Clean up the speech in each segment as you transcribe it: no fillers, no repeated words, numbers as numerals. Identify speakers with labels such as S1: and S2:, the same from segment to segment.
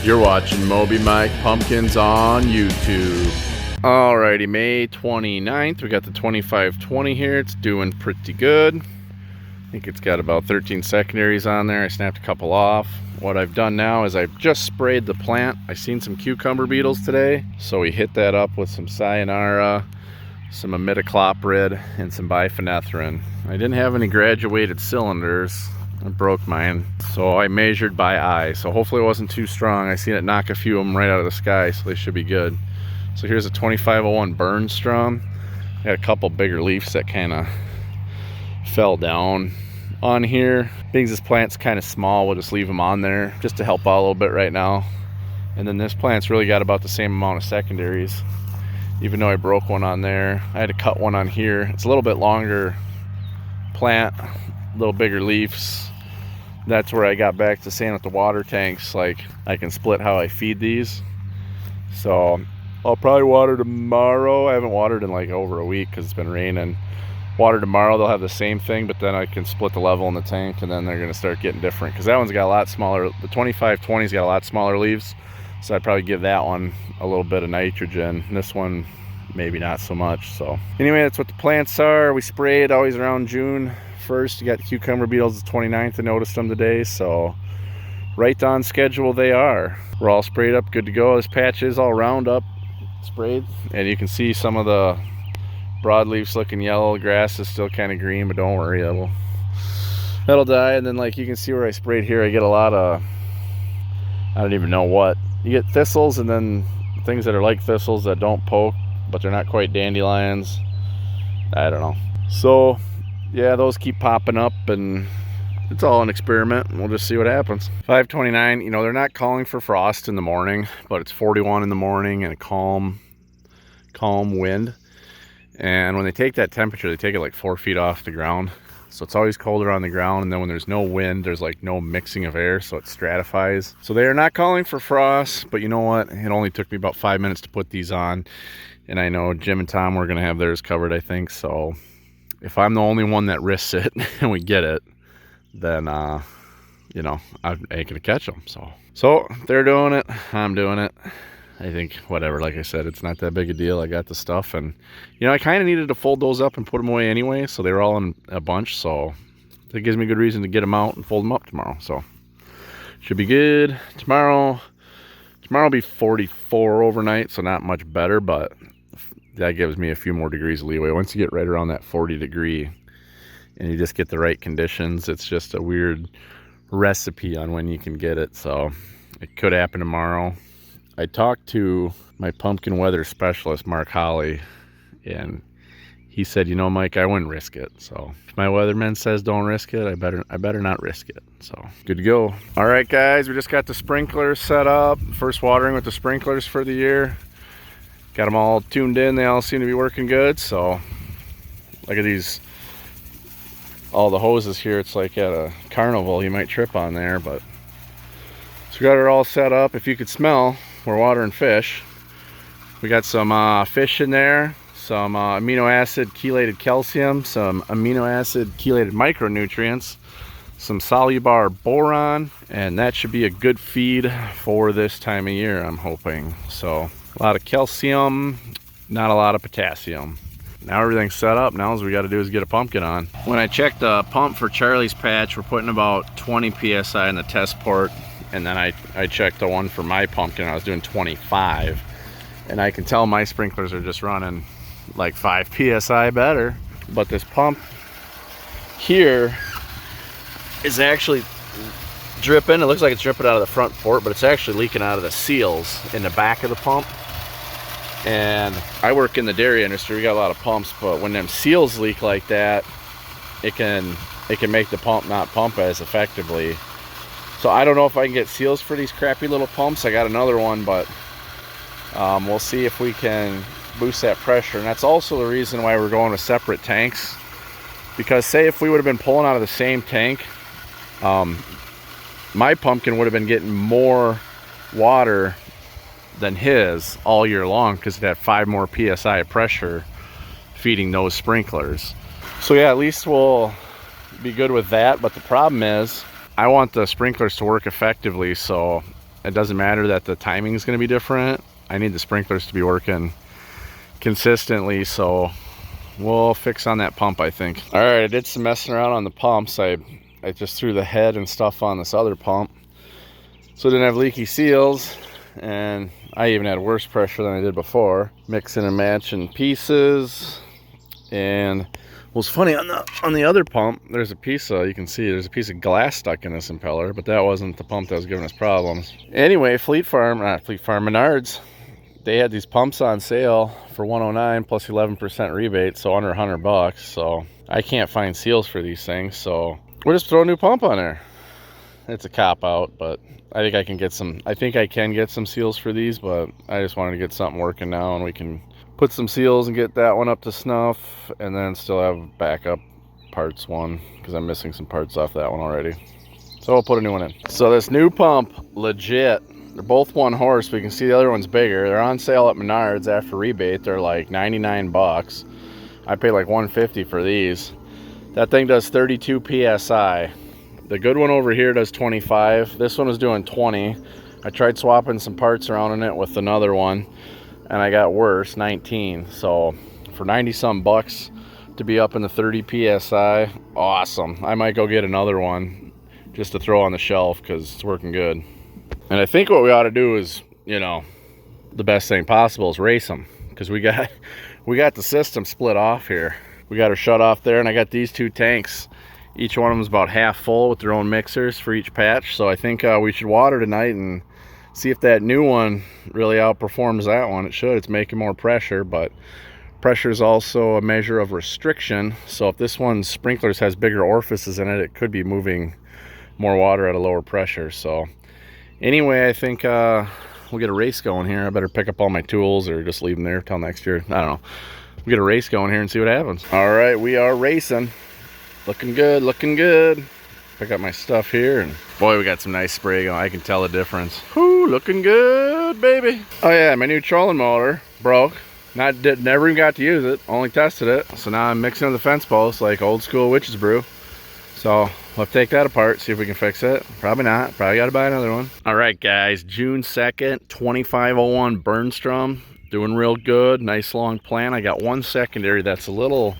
S1: You're watching Moby Mike Pumpkins on YouTube. Alrighty, May 29th. We got the 2520 here. It's doing pretty good. I think it's got about 13 secondaries on there. I snapped a couple off. What I've done now is I've just sprayed the plant. I seen some cucumber beetles today, so we hit that up with some sayonara, some imidacloprid, and some biphenethrin. I didn't have any graduated cylinders. I broke mine, so I measured by eye. So hopefully it wasn't too strong. I seen it knock a few of them right out of the sky, so they should be good. So here's a 2501 burn strum. I got a couple bigger leaves that kind of fell down on here. Being this plant's kind of small, we'll just leave them on there just to help out a little bit right now. And then this plant's really got about the same amount of secondaries, even though I broke one on there. I had to cut one on here. It's a little bit longer plant, a little bigger leaves. That's where I got back to saying with the water tanks, like I can split how I feed these. So I'll probably water tomorrow. I haven't watered in like over a week because it's been raining. Water tomorrow, they'll have the same thing, but then I can split the level in the tank, and then they're going to start getting different because that one's got a lot smaller. The 2520's got a lot smaller leaves, so I'd probably give that one a little bit of nitrogen. This one maybe not so much. So anyway, that's what the plants are. We sprayed always around June 1st. You got the cucumber beetles the 29th. I noticed them today, so right on schedule they are. We're all sprayed up, good to go. This patch is all round up sprayed, and you can see some of the broadleafs looking yellow. Grass is still kind of green, but don't worry, that'll die. And then like you can see where I sprayed here, I get a lot of, I don't even know what, you get thistles, and then things that are like thistles that don't poke but they're not quite dandelions. I don't know. So yeah, those keep popping up, and it's all an experiment, and we'll just see what happens. 529, you know, they're not calling for frost in the morning, but it's 41 in the morning and a calm wind. And when they take that temperature, they take it like 4 feet off the ground. So it's always colder on the ground, and then when there's no wind, there's like no mixing of air, so it stratifies. So they are not calling for frost, but you know what? It only took me about 5 minutes to put these on. And I know Jim and Tom were gonna have theirs covered, I think. So if I'm the only one that risks it and we get it, then you know, I ain't gonna catch them. So they're doing it, I'm doing it. I think whatever, like I said, it's not that big a deal. I got the stuff, and you know, I kind of needed to fold those up and put them away anyway, so they were all in a bunch, so that gives me good reason to get them out and fold them up tomorrow. So should be good. Tomorrow will be 44 overnight, so not much better, but that gives me a few more degrees of leeway. Once you get right around that 40 degree and you just get the right conditions, it's just a weird recipe on when you can get it. So it could happen tomorrow. I talked to my pumpkin weather specialist, Mark Holly, and he said, you know, Mike, I wouldn't risk it. So if my weatherman says don't risk it, I better not risk it. So good to go. All right, guys, we just got the sprinklers set up. First watering with the sprinklers for the year. Got them all tuned in. They all seem to be working good. So look at these, all the hoses here. It's like at a carnival. You might trip on there, but so we got it all set up. If you could smell, we're watering fish. We got some fish in there, some amino acid chelated calcium, some amino acid chelated micronutrients, some solubar boron, and that should be a good feed for this time of year, I'm hoping. So a lot of calcium, not a lot of potassium. Now everything's set up. Now all we got to do is get a pumpkin on. When I checked the pump for Charlie's patch, we're putting about 20 psi in the test port. And then I checked the one for my pumpkin, I was doing 25. And I can tell my sprinklers are just running like 5 psi better. But this pump here is actually dripping. It looks like it's dripping out of the front port, but it's actually leaking out of the seals in the back of the pump. And I work in the dairy industry, we got a lot of pumps, but when them seals leak like that, it can make the pump not pump as effectively. So I don't know if I can get seals for these crappy little pumps. I got another one, but we'll see if we can boost that pressure. And that's also the reason why we're going with separate tanks. Because say if we would have been pulling out of the same tank, my pumpkin would have been getting more water than his all year long because it had 5 more psi of pressure feeding those sprinklers. So yeah, at least we'll be good with that. But the problem is I want the sprinklers to work effectively, so It doesn't matter that the timing is going to be different. I need the sprinklers to be working consistently, so we'll fix on that pump, I think. All right, I did some messing around on the pumps. I just threw the head and stuff on this other pump, so it didn't have leaky seals, and I even had worse pressure than I did before. Mixing and matching pieces. And what's funny, on the other pump, there's a piece of, you can see there's a piece of glass stuck in this impeller, but that wasn't the pump that was giving us problems. Anyway, Menards, they had these pumps on sale for $109 plus 11% rebate, so under $100. So I can't find seals for these things, so we'll just throw a new pump on there. It's a cop out, but I think I can get some. I think I can get some seals for these, but I just wanted to get something working now, and we can put some seals and get that one up to snuff, and then still have backup parts one, because I'm missing some parts off that one already. So I'll put a new one in. So this new pump, legit, they're both 1 horse, but you can see the other one's bigger. They're on sale at Menards after rebate. They're like $99. I paid like $150 for these. That thing does 32 PSI. The good one over here does 25. This one was doing 20. I tried swapping some parts around in it with another one, and I got worse, 19. So for 90 some bucks to be up in the 30 PSI, awesome. I might go get another one just to throw on the shelf because it's working good. And I think what we ought to do is, you know, the best thing possible is race them, because we got the system split off here. We got her shut off there, and I got these 2 tanks. Each one of them is about half full with their own mixers for each patch. So I think we should water tonight and see if that new one really outperforms that one. It should. It's making more pressure, but pressure is also a measure of restriction. So if this one's sprinklers has bigger orifices in it, it could be moving more water at a lower pressure. So anyway, I think we'll get a race going here. I better pick up all my tools or just leave them there till next year. I don't know. We'll get a race going here and see what happens. All right, we are racing. Looking good, looking good. Pick up my stuff here, and boy, we got some nice spray going. I can tell the difference. Whoo, looking good, baby. Oh yeah, my new trolling motor broke. Never even got to use it, only tested it. So now I'm mixing with the fence post like old school witch's brew. So we'll take that apart, see if we can fix it. Probably not, probably gotta buy another one. All right guys, June 2nd, 2501 Burnstrom. Doing real good, nice long plant. I got one secondary that's a little,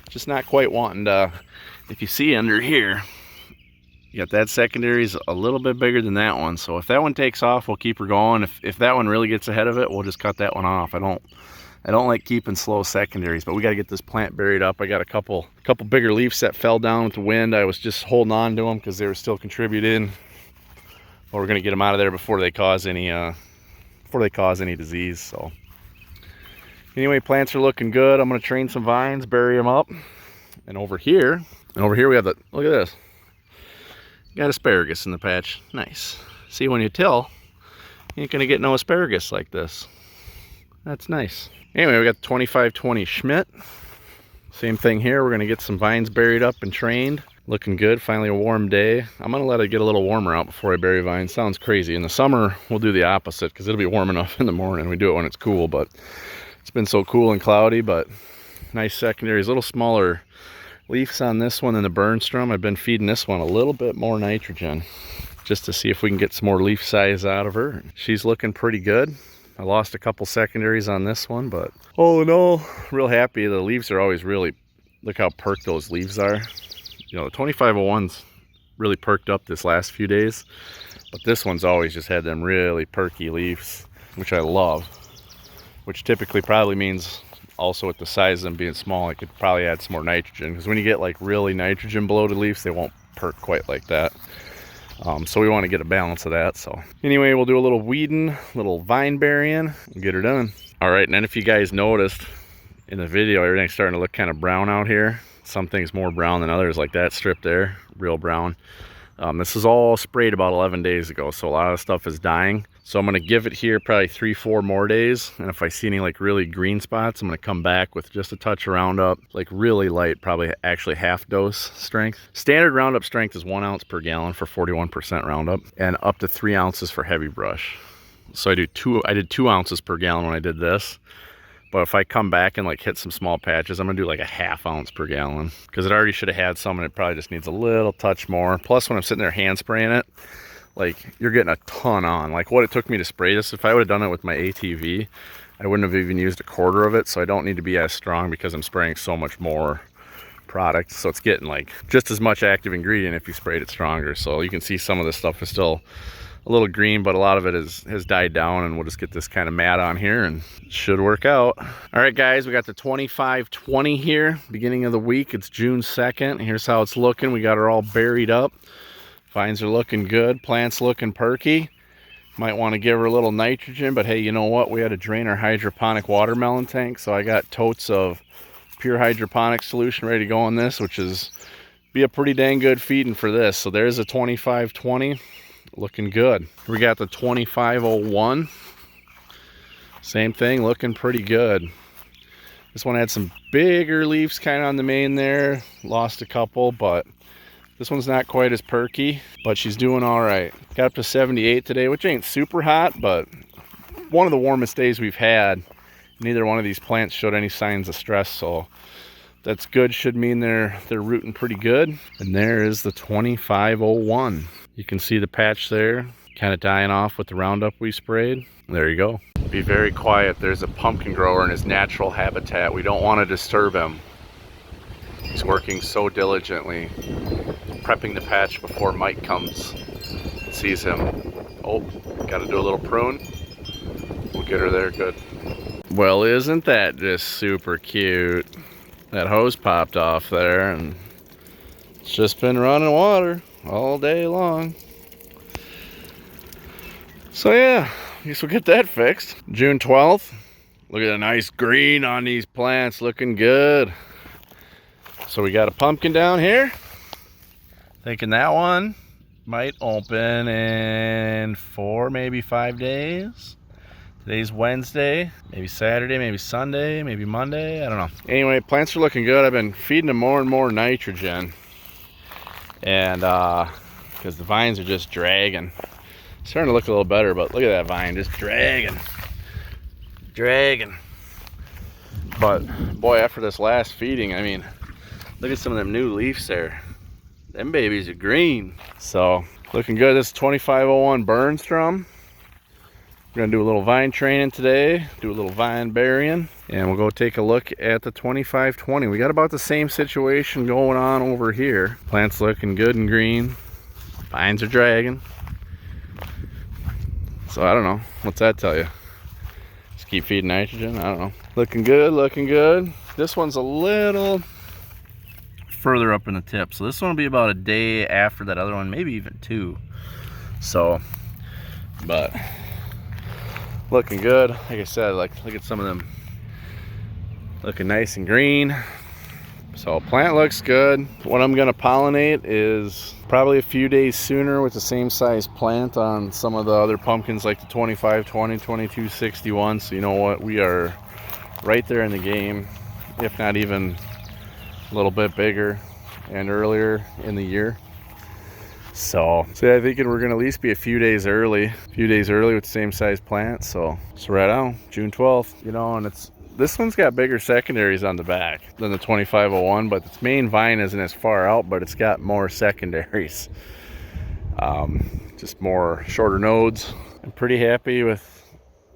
S1: just not quite wanting to, if you see under here, you got that secondary is a little bit bigger than that one. So if that one takes off, we'll keep her going. If that one really gets ahead of it, we'll just cut that one off. I don't like keeping slow secondaries, but we got to get this plant buried up. I got a couple bigger leaves that fell down with the wind. I was just holding on to them because they were still contributing. But we're gonna get them out of there before they cause any disease. So anyway, plants are looking good. I'm gonna train some vines, bury them up. And over here we have the, look at this. Got asparagus in the patch. Nice. See, when you till, you ain't gonna get no asparagus like this. That's nice. Anyway, we got the 2520 Schmidt. Same thing here. We're gonna get some vines buried up and trained. Looking good. Finally a warm day. I'm gonna let it get a little warmer out before I bury vines. Sounds crazy. In the summer, we'll do the opposite because it'll be warm enough in the morning. We do it when it's cool, but it's been so cool and cloudy. But nice secondaries. A little smaller leaves on this one than the Burnstrom. I've been feeding this one a little bit more nitrogen just to see if we can get some more leaf size out of her. She's looking pretty good. I lost a couple secondaries on this one, but all in all, real happy. The leaves are always really, look how perked those leaves are. You know, the 2501's really perked up this last few days, but this one's always just had them really perky leaves, which I love, which typically probably means also with the size of them being small, I could probably add some more nitrogen, because when you get like really nitrogen bloated leaves, they won't perk quite like that. So we want to get a balance of that. So anyway, we'll do a little weeding, little vine burying, and get her done. All right, and then if you guys noticed in the video, everything's starting to look kind of brown out here. Some things more brown than others, like that strip there, real brown. This is all sprayed about 11 days ago, so a lot of stuff is dying. So I'm gonna give it here probably 3-4 more days, and if I see any like really green spots, I'm gonna come back with just a touch of Roundup, like really light, probably actually half dose strength. Standard Roundup strength is 1 ounce per gallon for 41% Roundup, and up to 3 ounces for heavy brush. So I did 2 ounces per gallon when I did this. But if I come back and like hit some small patches, I'm gonna do like a ½ ounce per gallon, because it already should have had some and it probably just needs a little touch more. Plus when I'm sitting there hand spraying it, like you're getting a ton on. Like what it took me to spray this, if I would have done it with my ATV, I wouldn't have even used a quarter of it. So I don't need to be as strong because I'm spraying so much more product. So it's getting like just as much active ingredient if you sprayed it stronger. So you can see some of this stuff is still a little green, but a lot of it has died down, and we'll just get this kind of mat on here and it should work out. All right guys, we got the 25-20 here, beginning of the week. It's June 2nd. Here's how it's looking. We got her all buried up. Vines are looking good, plants looking perky. Might want to give her a little nitrogen, but hey, you know what? We had to drain our hydroponic watermelon tank, so I got totes of pure hydroponic solution ready to go on this, which is be a pretty dang good feeding for this. So there's a 25-20. Looking good. We got the 25-01. Same thing, looking pretty good. This one had some bigger leaves kind of on the main there. Lost a couple, but this one's not quite as perky, but she's doing all right. Got up to 78 today, which ain't super hot, but one of the warmest days we've had. Neither one of these plants showed any signs of stress, so that's good. Should mean they're rooting pretty good. And there is the 25-01. You can see the patch there, kind of dying off with the Roundup we sprayed. There you go. Be very quiet. There's a pumpkin grower in his natural habitat. We don't want to disturb him. He's working so diligently, prepping the patch before Mike comes and sees him. Oh, got to do a little prune. We'll get her there good. Well, isn't that just super cute? That hose popped off there, and it's just been running water all day long. So yeah, I guess we'll get that fixed. June 12th. Look at the nice green on these plants, looking good. So we got a pumpkin down here. Thinking that one might open in 4, maybe 5 days. Today's Wednesday, maybe Saturday, maybe Sunday, maybe Monday, I don't know. Anyway, plants are looking good. I've been feeding them more and more nitrogen. And because the vines are just dragging. It's starting to look a little better, but look at that vine, just dragging. But boy, after this last feeding, I mean, look at some of them new leaves there. Them babies are green. So looking good. This is 25-01 burn strum. We're gonna do a little vine training today, do a little vine burying, and we'll go take a look at the 25-20. We got about the same situation going on over here. Plants looking good and green. Vines are dragging. So I don't know. What's that tell you? Just keep feeding nitrogen? I don't know. Looking good, looking good. This one's a little further up in the tip. So this one will be about a day after that other one, maybe even 2. So, but looking good. Like I said, like look at some of them looking nice and green. So plant looks good. What I'm gonna pollinate is probably a few days sooner with the same size plant on some of the other pumpkins like the 25-20, 22-61. So you know what, we are right there in the game, if not even a little bit bigger and earlier in the year. So I'm thinking we're gonna at least be a few days early with the same size plant. So right on June 12th, you know, and this one's got bigger secondaries on the back than the 25-01, but its main vine isn't as far out, but it's got more secondaries, just more shorter nodes. I'm pretty happy with,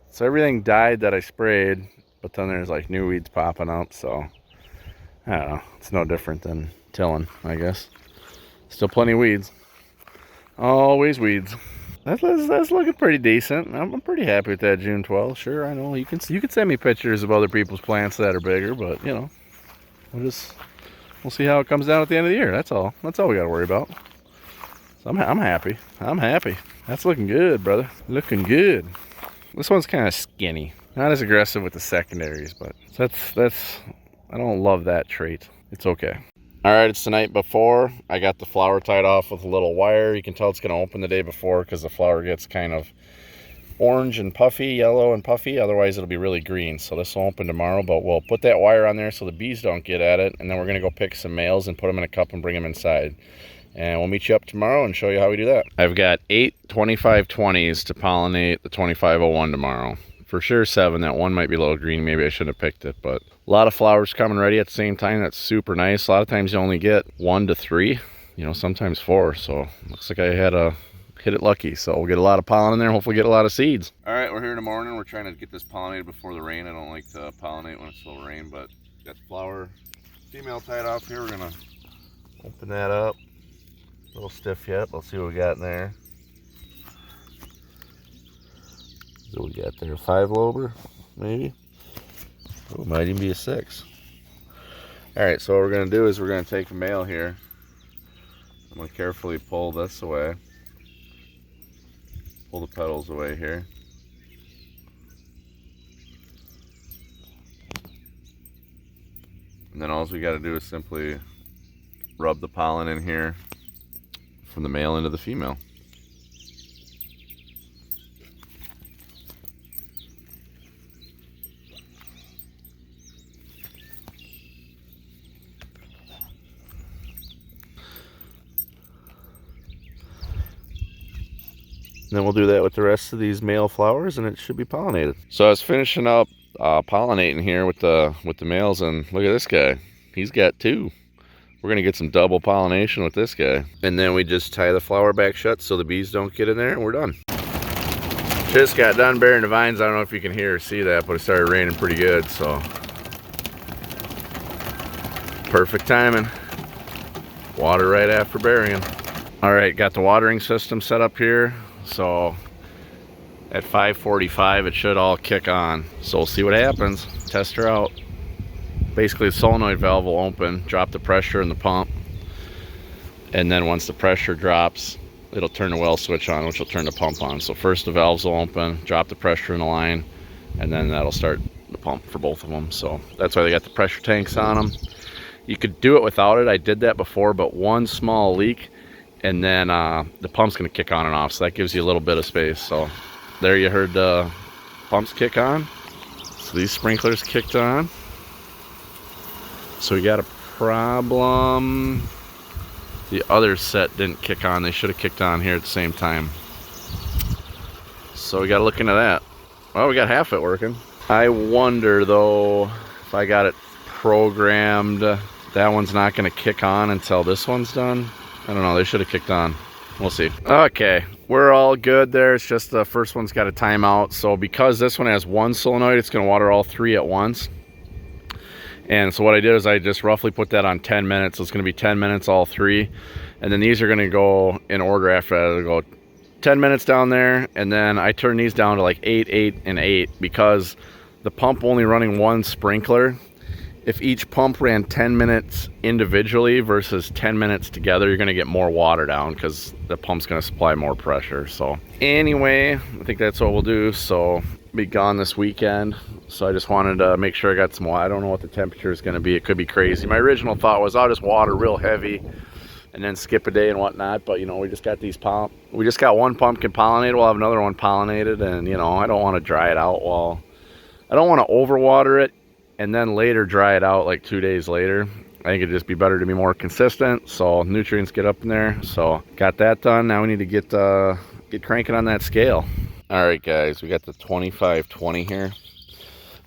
S1: so everything died that I sprayed, but then there's like new weeds popping up. So I don't know, it's no different than tilling, I guess. Still plenty of weeds. Always weeds. That's looking pretty decent. I'm pretty happy with that June 12th. Sure, I know you can send me pictures of other people's plants that are bigger, but you know, we'll see how it comes down at the end of the year. That's all we got to worry about. So I'm happy. That's looking good, brother. Looking good. This one's kind of skinny, not as aggressive with the secondaries, but that's I don't love that trait. It's okay. All right, it's the night before. I got the flower tied off with a little wire. You can tell it's going to open the day before because the flower gets kind of orange and puffy, yellow and puffy. Otherwise, it'll be really green. So this will open tomorrow, but we'll put that wire on there so the bees don't get at it. And then we're going to go pick some males and put them in a cup and bring them inside. And we'll meet you up tomorrow and show you how we do that. I've got 8 25-20s to pollinate the 25-01 tomorrow. For sure 7. That one might be a little green. Maybe I shouldn't have picked it, but a lot of flowers coming ready at the same time. That's super nice. A lot of times you only get 1 to 3, you know, sometimes 4. So looks like I had a hit it lucky. So we'll get a lot of pollen in there and hopefully get a lot of seeds. All right, we're here in the morning. We're trying to get this pollinated before the rain. I don't like to pollinate when it's still rain, but got the flower female tied off here. We're gonna open that up. A little stiff yet. Let's see what we got in there. So we got there, 5 lober, maybe. Oh, might even be a 6. All right, so what we're gonna do is we're gonna take the male here. I'm gonna carefully pull this away. Pull the petals away here. And then all we gotta do is simply rub the pollen in here from the male into the female. And then we'll do that with the rest of these male flowers and it should be pollinated. So I was finishing up pollinating here with the males, and look at this guy. He's got 2. We're gonna get some double pollination with this guy. And then we just tie the flower back shut so the bees don't get in there and we're done. Just got done bearing the vines. I don't know if you can hear or see that, but it started raining pretty good, so. Perfect timing. Water right after burying. All right, got the watering system set up here. So at 5:45 it should all kick on. So we'll see what happens. Test her out. Basically the solenoid valve will open, drop the pressure in the pump, and then once the pressure drops, it'll turn the well switch on, which will turn the pump on. So first the valves will open, drop the pressure in the line, and then that'll start the pump for both of them. So that's why they got the pressure tanks on them. You could do it without it. I did that before, but one small leak and then the pump's gonna kick on and off, so that gives you a little bit of space. So there you heard the pumps kick on. So these sprinklers kicked on. So we got a problem. The other set didn't kick on. They should have kicked on here at the same time. So we got to look into that. Well, we got half it working. I wonder though if I got it programmed, that one's not going to kick on until this one's done. I don't know, they should have kicked on. We'll see. Okay, we're all good there. It's just the first one's got a timeout. So because this one has 1 solenoid, it's going to water all 3 at once. And so what I did is I just roughly put that on 10 minutes. So it's going to be 10 minutes all 3. And then these are going to go in order after that. It'll go 10 minutes down there, and then I turn these down to like 8, 8, and 8 because the pump only running 1 sprinkler. If each pump ran 10 minutes individually versus 10 minutes together, you're gonna get more water down because the pump's gonna supply more pressure. So anyway, I think that's what we'll do. So be gone this weekend. So I just wanted to make sure I got some water. I don't know what the temperature is gonna be. It could be crazy. My original thought was I'll just water real heavy and then skip a day and whatnot. But you know, we just got these we just got 1 pumpkin pollinated. We'll have another one pollinated, and you know, I don't want to dry it out I don't want to overwater it and then later dry it out like 2 days later. I think it'd just be better to be more consistent so nutrients get up in there. So got that done. Now we need to get cranking on that scale. All right guys, we got the 2520 here.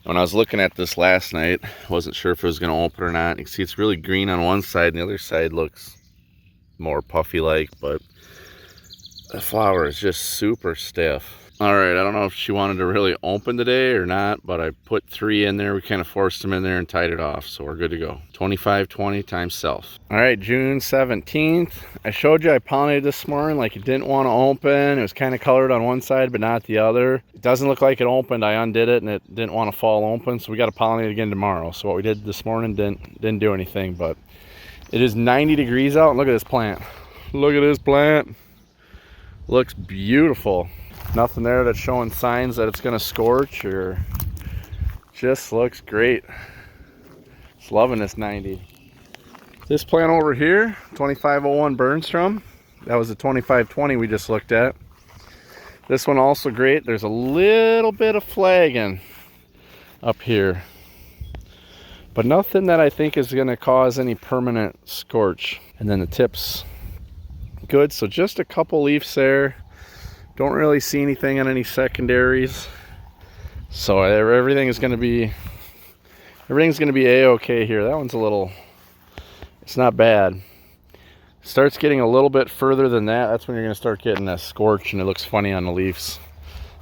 S1: When I was looking at this last night, I wasn't sure if it was going to open or not. You can see it's really green on one side and the other side looks more puffy like, but the flower is just super stiff. All right, I don't know if she wanted to really open today or not, but I put 3 in there. We kind of forced them in there and tied it off, so we're good to go. 2520 times self. All right, June 17th. I showed you I pollinated this morning like it didn't want to open. It was kind of colored on one side, but not the other. It doesn't look like it opened. I undid it and it didn't want to fall open, so we got to pollinate again tomorrow. So what we did this morning didn't do anything, but it is 90 degrees out, and look at this plant. Look at this plant. Looks beautiful. Nothing there that's showing signs that it's going to scorch, or just looks great. Just loving this 90. This plant over here, 2501 Bernstrom, that was the 2520 we just looked at. This one also great. There's a little bit of flagging up here, but nothing that I think is going to cause any permanent scorch. And then the tips good, so just a couple leaves there. Don't really see anything on any secondaries, so everything's going to be a-okay here. That one's a little, it's not bad. Starts getting a little bit further than that, that's when you're gonna start getting a scorch and it looks funny on the leaves.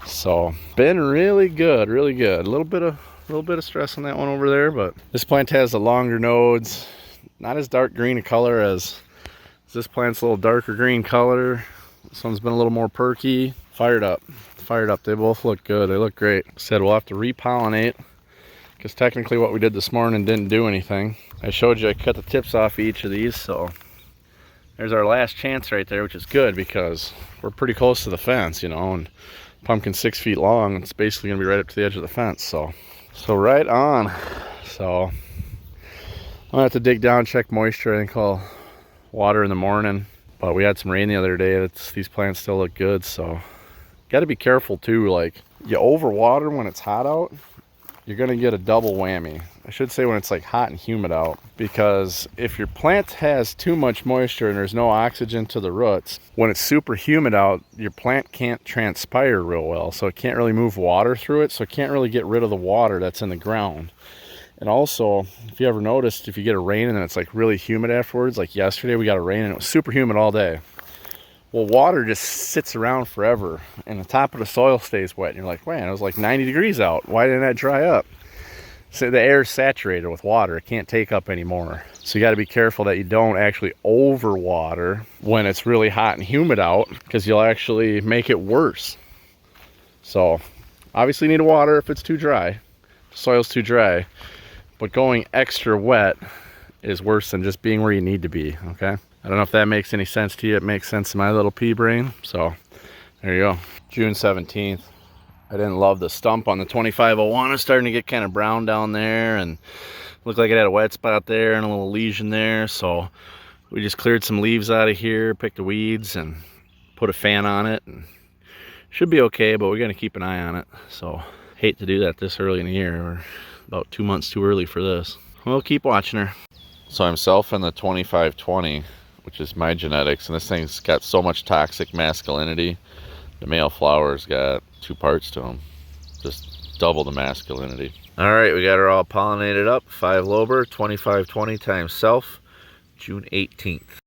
S1: So been really good, really good. A little bit of stress on that one over there, but this plant has the longer nodes, not as dark green a color as this plant's a little darker green color. This one's been a little more perky. Fired up. They both look good. They look great. Said we'll have to repollinate because technically what we did this morning didn't do anything. I showed you I cut the tips off each of these, so there's our last chance right there, which is good because we're pretty close to the fence, you know, and pumpkin's 6 feet long. It's basically gonna be right up to the edge of the fence, so right on. So I'm gonna have to dig down, check moisture. I think I'll water in the morning, but we had some rain the other day. These plants still look good, so got to be careful too. Like, you overwater when it's hot out, you're gonna get a double whammy. I should say when it's like hot and humid out, because if your plant has too much moisture and there's no oxygen to the roots, when it's super humid out, your plant can't transpire real well, so it can't really move water through it, so it can't really get rid of the water that's in the ground. And also, if you ever noticed, if you get a rain and then it's like really humid afterwards, like yesterday we got a rain and it was super humid all day. Well, water just sits around forever and the top of the soil stays wet. And you're like, man, it was like 90 degrees out. Why didn't that dry up? So the air is saturated with water. It can't take up anymore. So you got to be careful that you don't actually overwater when it's really hot and humid out, because you'll actually make it worse. So obviously you need to water if it's too dry. The soil's too dry. But going extra wet is worse than just being where you need to be, okay? I don't know if that makes any sense to you. It makes sense to my little pea brain. So there you go. June 17th. I didn't love the stump on the 2501. It's starting to get kind of brown down there and looked like it had a wet spot there and a little lesion there. So we just cleared some leaves out of here, picked the weeds and put a fan on it. And should be okay, but we're gonna keep an eye on it. So hate to do that this early in the year. We're about 2 months too early for this. We'll keep watching her. So I'm selfing the 2520, which is my genetics, and this thing's got so much toxic masculinity. The male flower's got 2 parts to them, just double the masculinity. All right, we got her all pollinated up. 5 lober, 2520 times self, June 18th.